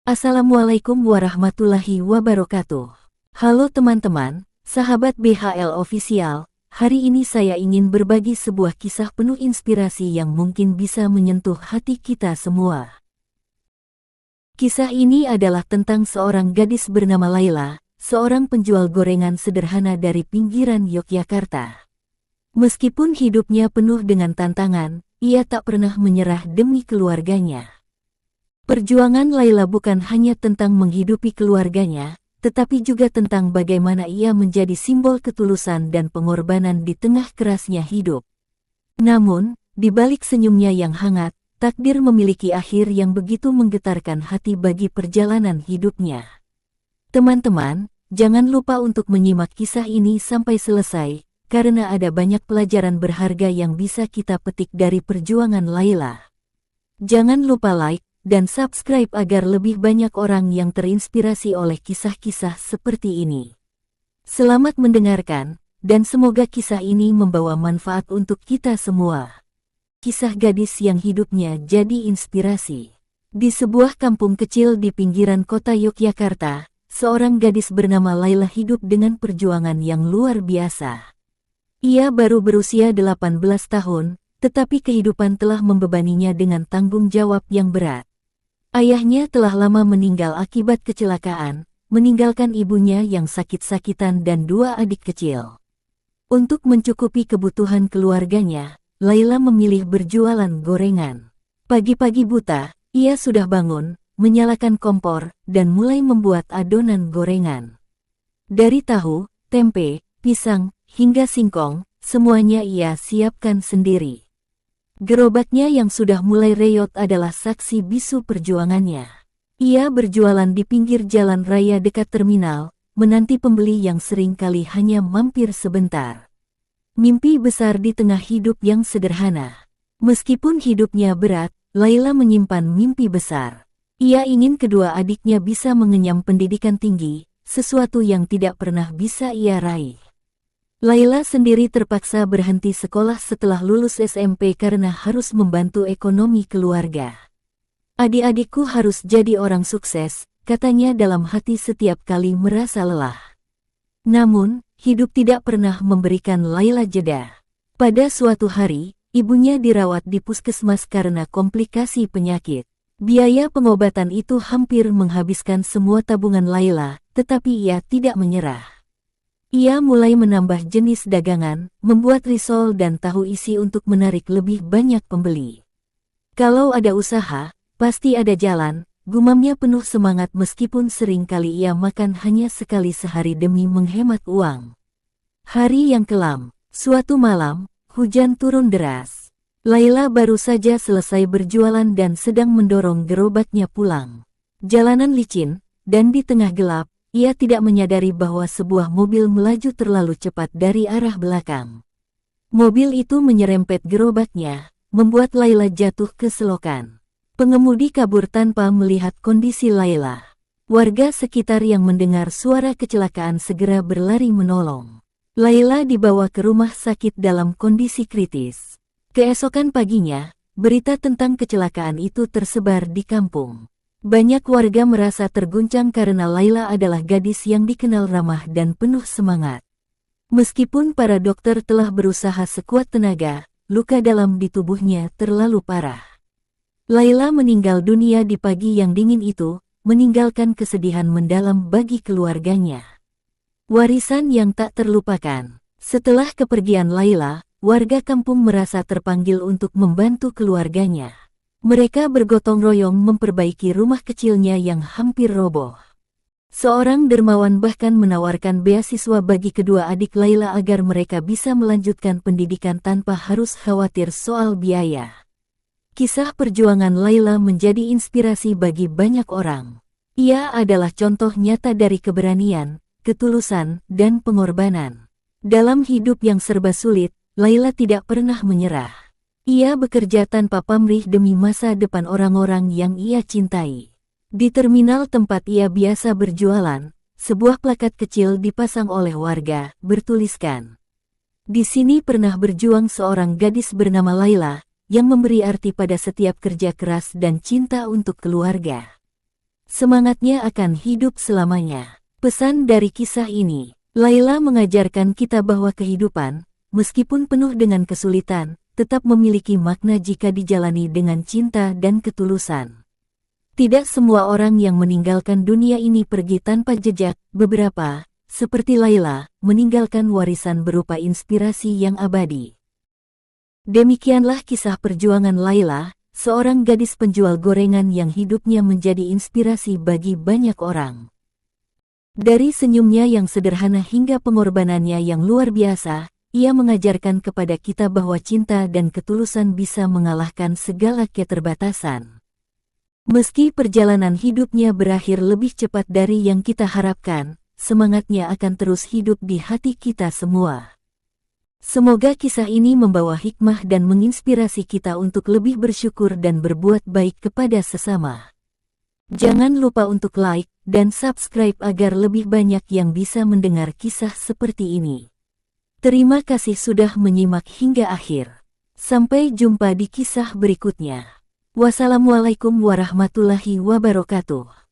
Assalamualaikum warahmatullahi wabarakatuh. Halo teman-teman, sahabat BHL Official. Hari ini saya ingin berbagi sebuah kisah penuh inspirasi yang mungkin bisa menyentuh hati kita semua. Kisah ini adalah tentang seorang gadis bernama Laila, seorang penjual gorengan sederhana dari pinggiran Yogyakarta. Meskipun hidupnya penuh dengan tantangan, ia tak pernah menyerah demi keluarganya. Perjuangan Laila bukan hanya tentang menghidupi keluarganya, tetapi juga tentang bagaimana ia menjadi simbol ketulusan dan pengorbanan di tengah kerasnya hidup. Namun, di balik senyumnya yang hangat, takdir memiliki akhir yang begitu menggetarkan hati bagi perjalanan hidupnya. Teman-teman, jangan lupa untuk menyimak kisah ini sampai selesai, karena ada banyak pelajaran berharga yang bisa kita petik dari perjuangan Laila. Jangan lupa like dan subscribe agar lebih banyak orang yang terinspirasi oleh kisah-kisah seperti ini. Selamat mendengarkan, dan semoga kisah ini membawa manfaat untuk kita semua. Kisah gadis yang hidupnya jadi inspirasi. Di sebuah kampung kecil di pinggiran kota Yogyakarta, seorang gadis bernama Laila hidup dengan perjuangan yang luar biasa. Ia baru berusia 18 tahun, tetapi kehidupan telah membebaninya dengan tanggung jawab yang berat. Ayahnya telah lama meninggal akibat kecelakaan, meninggalkan ibunya yang sakit-sakitan dan dua adik kecil. Untuk mencukupi kebutuhan keluarganya, Laila memilih berjualan gorengan. Pagi-pagi buta, ia sudah bangun, menyalakan kompor, dan mulai membuat adonan gorengan. Dari tahu, tempe, pisang, hingga singkong, semuanya ia siapkan sendiri. Gerobaknya yang sudah mulai reyot adalah saksi bisu perjuangannya. Ia berjualan di pinggir jalan raya dekat terminal, menanti pembeli yang sering kali hanya mampir sebentar. Mimpi besar di tengah hidup yang sederhana. Meskipun hidupnya berat, Laila menyimpan mimpi besar. Ia ingin kedua adiknya bisa mengenyam pendidikan tinggi, sesuatu yang tidak pernah bisa ia raih. Laila sendiri terpaksa berhenti sekolah setelah lulus SMP karena harus membantu ekonomi keluarga. Adik-adikku harus jadi orang sukses, katanya dalam hati setiap kali merasa lelah. Namun, hidup tidak pernah memberikan Laila jeda. Pada suatu hari, ibunya dirawat di puskesmas karena komplikasi penyakit. Biaya pengobatan itu hampir menghabiskan semua tabungan Laila, tetapi ia tidak menyerah. Ia mulai menambah jenis dagangan, membuat risol dan tahu isi untuk menarik lebih banyak pembeli. Kalau ada usaha, pasti ada jalan, gumamnya penuh semangat meskipun sering kali ia makan hanya sekali sehari demi menghemat uang. Hari yang kelam, suatu malam, hujan turun deras. Laila baru saja selesai berjualan dan sedang mendorong gerobaknya pulang. Jalanan licin, dan di tengah gelap, ia tidak menyadari bahwa sebuah mobil melaju terlalu cepat dari arah belakang. Mobil itu menyerempet gerobaknya, membuat Laila jatuh ke selokan. Pengemudi kabur tanpa melihat kondisi Laila. Warga sekitar yang mendengar suara kecelakaan segera berlari menolong. Laila dibawa ke rumah sakit dalam kondisi kritis. Keesokan paginya, berita tentang kecelakaan itu tersebar di kampung. Banyak warga merasa terguncang karena Laila adalah gadis yang dikenal ramah dan penuh semangat. Meskipun para dokter telah berusaha sekuat tenaga, luka dalam di tubuhnya terlalu parah. Laila meninggal dunia di pagi yang dingin itu, meninggalkan kesedihan mendalam bagi keluarganya. Warisan yang tak terlupakan. Setelah kepergian Laila, warga kampung merasa terpanggil untuk membantu keluarganya. Mereka bergotong royong memperbaiki rumah kecilnya yang hampir roboh. Seorang dermawan bahkan menawarkan beasiswa bagi kedua adik Laila agar mereka bisa melanjutkan pendidikan tanpa harus khawatir soal biaya. Kisah perjuangan Laila menjadi inspirasi bagi banyak orang. Ia adalah contoh nyata dari keberanian, ketulusan, dan pengorbanan. Dalam hidup yang serba sulit, Laila tidak pernah menyerah. Ia bekerja tanpa pamrih demi masa depan orang-orang yang ia cintai. Di terminal tempat ia biasa berjualan, sebuah plakat kecil dipasang oleh warga, bertuliskan, "Di sini pernah berjuang seorang gadis bernama Laila, yang memberi arti pada setiap kerja keras dan cinta untuk keluarga." Semangatnya akan hidup selamanya. Pesan dari kisah ini, Laila mengajarkan kita bahwa kehidupan, meskipun penuh dengan kesulitan, tetap memiliki makna jika dijalani dengan cinta dan ketulusan. Tidak semua orang yang meninggalkan dunia ini pergi tanpa jejak, beberapa, seperti Laila, meninggalkan warisan berupa inspirasi yang abadi. Demikianlah kisah perjuangan Laila, seorang gadis penjual gorengan yang hidupnya menjadi inspirasi bagi banyak orang. Dari senyumnya yang sederhana hingga pengorbanannya yang luar biasa, ia mengajarkan kepada kita bahwa cinta dan ketulusan bisa mengalahkan segala keterbatasan. Meski perjalanan hidupnya berakhir lebih cepat dari yang kita harapkan, semangatnya akan terus hidup di hati kita semua. Semoga kisah ini membawa hikmah dan menginspirasi kita untuk lebih bersyukur dan berbuat baik kepada sesama. Jangan lupa untuk like dan subscribe agar lebih banyak yang bisa mendengar kisah seperti ini. Terima kasih sudah menyimak hingga akhir. Sampai jumpa di kisah berikutnya. Wassalamualaikum warahmatullahi wabarakatuh.